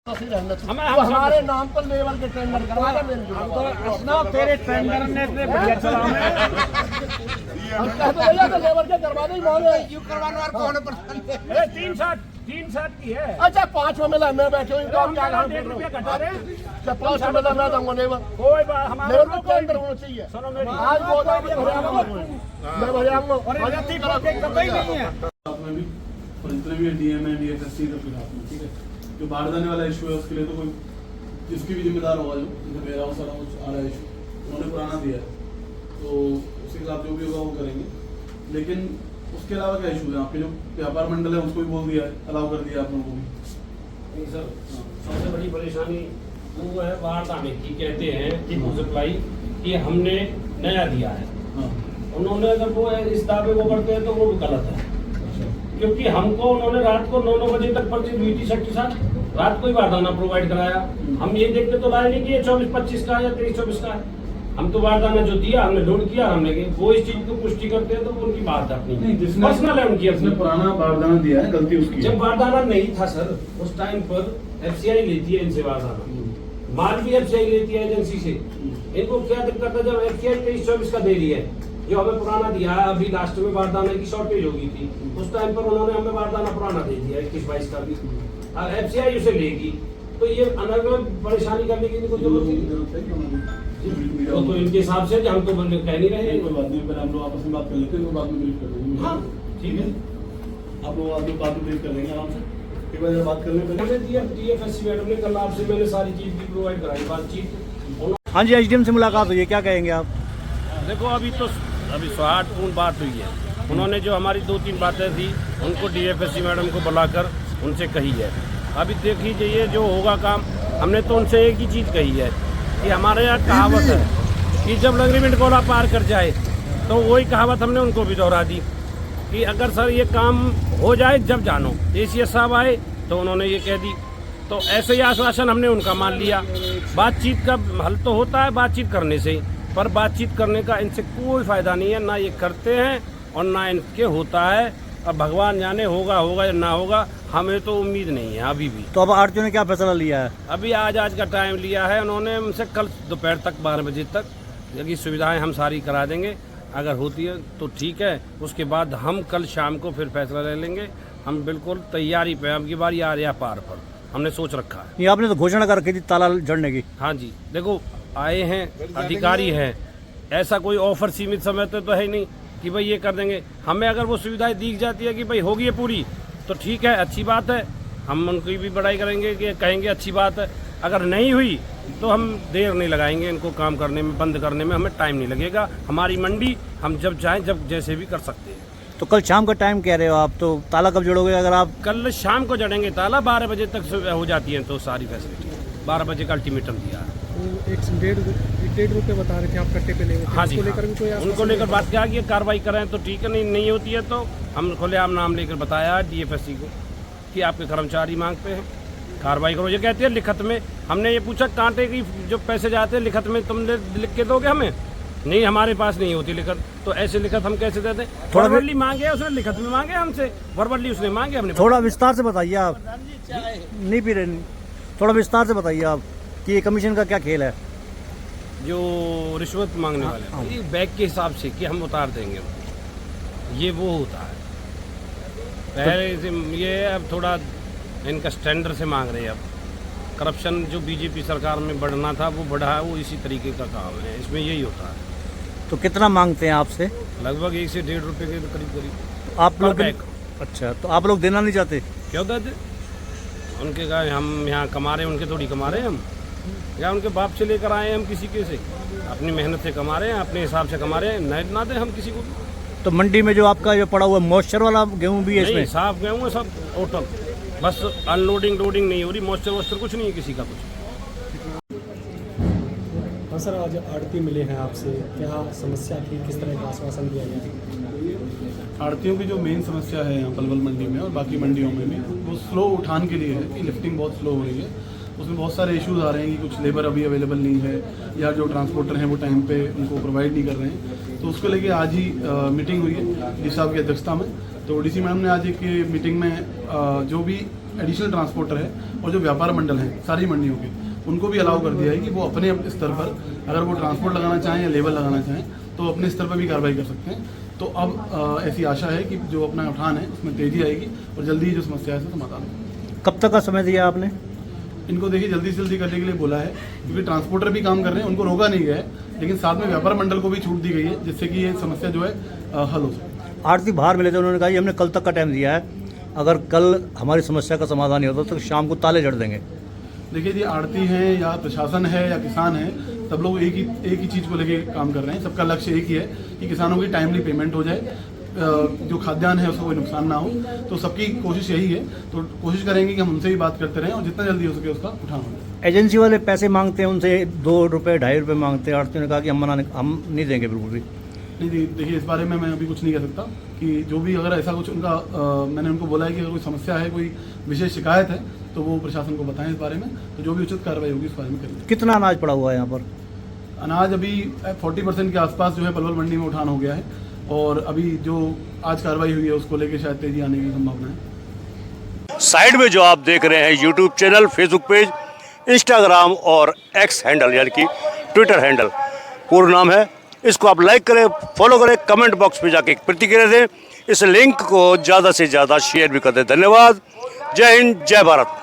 हमारे नाम पर लेबर के टेंडर करवा तेरे टेंडर ने लेबर के करवा दे क्यों करवाना कौन 360 की है। अच्छा 5 में मिला मैं बैठे हुई तो क्या घटा रहे 5 में मिला मैं दूंगा लेबर कोई बात हमारे लेबर को टेंडर होना चाहिए। सुनो मेरी आज बहुत मैं भरियाऊंगा और ठीक नहीं है में भी और जितने भी डीएम है डीएफएससी का फिलहाल ठीक है। जो बाहर जाने वाला इशू है उसके लिए तो कोई जिसकी भी जिम्मेदार होगा जो जैसे मेरा हाउस आ रहा है इशू उन्होंने पुराना दिया है तो उसके खिलाफ जो भी होगा वो करेंगे। लेकिन उसके अलावा क्या इशू है आपके जो व्यापार मंडल है उसको भी बोल दिया है अलाउ कर दिया आप लोगों को भी। नहीं सर सबसे बड़ी परेशानी वो है बाहर आने की कहते हैं कि सप्लाई कि हमने नया दिया है। हाँ उन्होंने अगर वो इस दावे को करते हैं तो वो गलत है क्योंकि हमको उन्होंने रात को 9 बजे तक पर्ची हुई थी सबके साथ रात को ही बारदाना प्रोवाइड कराया। हम ये देखते तो लाए नहीं कि ये 24-25 का या 23-24 का है। हम तो बारदाना जो दिया हमने लोड किया हमने वो इस चीज को पुष्टि करते हैं तो वो उनकी बात अपनी पर्सनल है उनकी अपनी पुराना बारदाना दिया है गलती उसकी जब बारदाना नहीं था सर उस टाइम पर एफसीआई लेती है इनसे बारदाना माल भी एफसीआई लेती है एजेंसी से। इनको क्या दिक्कत है जब एफसीआई 23-24 का दे रही है जो हमें पुराना दिया है अभी लास्ट में बारदाना की शॉर्टेज हो गई थी उस टाइम पर उन्होंने हमें बारदाना पुराना दे दिया 21-22 का भी और एफसीआई उसे लेगी तो ये अलग परेशानी करने की इनको जरूरत नहीं। तो इनके हिसाब से हम तो कह नहीं रहे कोई बात नहीं पहले हम लोग आपस में बात कर लेते हैं बाद में ब्रीफ कर देंगे। हाँ ठीक है आप लोग बाद में ब्रीफ कर लेंगे आराम से एक बार बात कर लेते हैं। डीएफएससी मैडम ने कल आपसे मैंने सारी चीज भी प्रोवाइड कराई बातचीत। हाँ जी एसडीएम से मुलाकात हुई है क्या कहेंगे आप? देखो अभी सौहार्दपूर्ण बात हुई है। उन्होंने जो हमारी 2-3 बातें थी उनको डीएफएससी मैडम को बुलाकर उनसे कही है। अभी देख लीजिए ये जो होगा काम हमने तो उनसे एक ही चीज़ कही है कि हमारे यहाँ कहावत है कि जब लंगरीमेंट गोला पार कर जाए तो वही कहावत हमने उनको भी दोहरा दी कि अगर सर ये काम हो जाए जब जानो एसीएस साहब आए तो उन्होंने ये कह दी तो ऐसे ही आश्वासन हमने उनका मान लिया। बातचीत का हल तो होता है बातचीत करने से पर बातचीत करने का इनसे कोई फायदा नहीं है ना ये करते हैं और ना इनके होता है। अब भगवान जाने होगा या ना होगा हमें तो उम्मीद नहीं है अभी भी। तो अब आरटीओ ने क्या फैसला लिया है? अभी आज का टाइम लिया है उन्होंने हमसे कल दोपहर तक 12 बजे तक यदि सुविधाएं हम सारी करा देंगे अगर होती है तो ठीक है उसके बाद हम कल शाम को फिर फैसला ले लेंगे। हम बिल्कुल तैयारी पे अब की बारी आ रहा पार पर हमने सोच रखा है। ये आपने तो घोषणा कर रखी थी ताला जड़ने की। हाँ जी देखो आए हैं अधिकारी हैं ऐसा कोई ऑफर सीमित समय तो है ही नहीं कि भाई ये कर देंगे। हमें अगर वो सुविधाएं दिख जाती है कि भाई होगी है पूरी तो ठीक है अच्छी बात है हम उनकी भी बड़ाई करेंगे कि कहेंगे अच्छी बात है। अगर नहीं हुई तो हम देर नहीं लगाएंगे इनको काम करने में बंद करने में हमें टाइम नहीं लगेगा। हमारी मंडी हम जब चाहें जब जैसे भी कर सकते हैं। तो कल शाम का टाइम कह रहे हो आप तो ताला कब जोड़ोगे? अगर आप कल शाम को जड़ेंगे ताला 12 बजे तक हो जाती है तो सारी फैसिलिटी 12 बजे का अल्टीमेटम दिया है। 1.5 रुपये बता रहे थे आप कट्टे पे लेंगे। हाँ जी उनको लेकर बात किया कि कार्रवाई करें तो ठीक है नहीं होती है तो हम खुलेआम नाम लेकर बताया डीएफएससी को कि आपके कर्मचारी मांगते हैं कार्रवाई करो। ये कहते हैं लिखत में हमने ये पूछा कांटे की जो पैसे जाते हैं लिखत में तुम लिख के दोगे हमें? नहीं हमारे पास नहीं होती लिखत तो ऐसे लिखत हम कैसे देते? वर्बली मांगे उसने लिखत में मांगे हमसे वर्बली उसने मांगे हमने। थोड़ा विस्तार से बताइए आप नहीं पी रहे थोड़ा विस्तार से बताइए आप कि ये कमीशन का क्या खेल है? जो रिश्वत मांगने वाले ये बैग के हिसाब से कि हम उतार देंगे ये वो होता है पहले से ये अब थोड़ा इनका स्टैंडर्ड से मांग रहे हैं। अब करप्शन जो बीजेपी सरकार में बढ़ना था वो बढ़ा है वो इसी तरीके का काम है इसमें यही होता है। तो कितना मांगते हैं आपसे? लगभग 1 से 1.5 रुपये के करीब आप लोग अच्छा तो आप लोग देना नहीं चाहते? क्यों देते उनके कहा हम यहाँ कमा रहे हैं उनके थोड़ी कमा रहे हैं हम या उनके बाप से लेकर आए हैं हम किसी के से अपनी मेहनत से कमा रहे हैं अपने हिसाब से कमा रहे हैं ना दें हम किसी को। तो मंडी में जो आपका जो पड़ा हुआ मॉइस्चर वाला गेहूँ भी है इसमें? साफ गेहूँ है सब टोटल बस अनलोडिंग लोडिंग नहीं हो रही मॉइस्चर कुछ नहीं है किसी का कुछ। हाँ सर आज आड़ती मिले हैं आपसे क्या समस्या थी किस तरह का आश्वासन दिया गया? आड़तियों की जो मेन समस्या है यहाँ पलवल मंडी में और बाकी मंडियों में भी वो स्लो उठान के लिए है कि लिफ्टिंग बहुत स्लो हो रही है। उसमें बहुत सारे इश्यूज आ रहे हैं कि कुछ लेबर अभी अवेलेबल नहीं है या जो ट्रांसपोर्टर हैं वो टाइम पे उनको प्रोवाइड नहीं कर रहे हैं। तो उसको लेके आज ही मीटिंग हुई है डी साहब की अध्यक्षता में। तो डीसी मैडम ने आज एक मीटिंग में जो भी एडिशनल ट्रांसपोर्टर है और जो व्यापार मंडल हैं सारी मंडियों के, उनको भी अलाउ कर दिया है कि वो अपने स्तर पर अगर वो ट्रांसपोर्ट लगाना चाहें या लेबल लगाना चाहें तो अपने स्तर पर भी कार्रवाई कर सकते हैं। तो अब ऐसी आशा है कि जो अपना उठान है उसमें तेज़ी आएगी और जल्दी ही जो समस्या है उसका समाधान होगा। कब तक का समय दिया आपने? इनको देखिए जल्दी से जल्दी करने के लिए बोला है, क्योंकि ट्रांसपोर्टर भी काम कर रहे हैं, उनको रोका नहीं गया है, लेकिन साथ में व्यापार मंडल को भी छूट दी गई है जिससे कि ये समस्या जो है हल हो सके। आरती बाहर मिले थे, उन्होंने कहा कि हमने कल तक का टाइम दिया है, अगर कल हमारी समस्या का समाधान नहीं होता तो शाम को ताले जड़ देंगे। देखिए जी, आड़ती हैं या प्रशासन है या किसान है, सब लोग एक ही चीज़ को लेके काम कर रहे हैं। सबका लक्ष्य एक ही है कि किसानों की टाइमली पेमेंट हो जाए, जो खाद्यान्न है उसको कोई नुकसान ना हो। तो सबकी कोशिश यही है, तो कोशिश करेंगे कि हम उनसे भी बात करते रहें और जितना जल्दी हो सके उसका उठान हो जाए। एजेंसी वाले पैसे मांगते हैं, उनसे 2 रुपये 2.5 रुपये मांगते हैं। आरती ने कहा कि हम नहीं देंगे बिल्कुल भी। नहीं देखिए, इस बारे में मैं अभी कुछ नहीं कह सकता कि जो भी अगर ऐसा कुछ उनका मैंने उनको बोला है कि अगर कोई समस्या है, कोई विशेष शिकायत है तो वो प्रशासन को बताएं इस बारे में, तो जो भी उचित कार्रवाई होगी इस बारे में करेंगे। कितना अनाज पड़ा हुआ है यहाँ पर? अनाज अभी 40% के आसपास जो है पलवल मंडी में उठान हो गया है और अभी जो आज कार्रवाई हुई है उसको लेकर शायद तेजी आने की संभावना है। साइड में जो आप देख रहे हैं YouTube channel, Facebook page, Instagram और एक्स हैंडल यानी कि ट्विटर हैंडल, पूर्ण नाम है। इसको आप लाइक करें, फॉलो करें, कमेंट बॉक्स में जाके प्रतिक्रिया दें, इस लिंक को ज़्यादा से ज़्यादा शेयर भी कर दें। धन्यवाद। जय हिंद, जय भारत।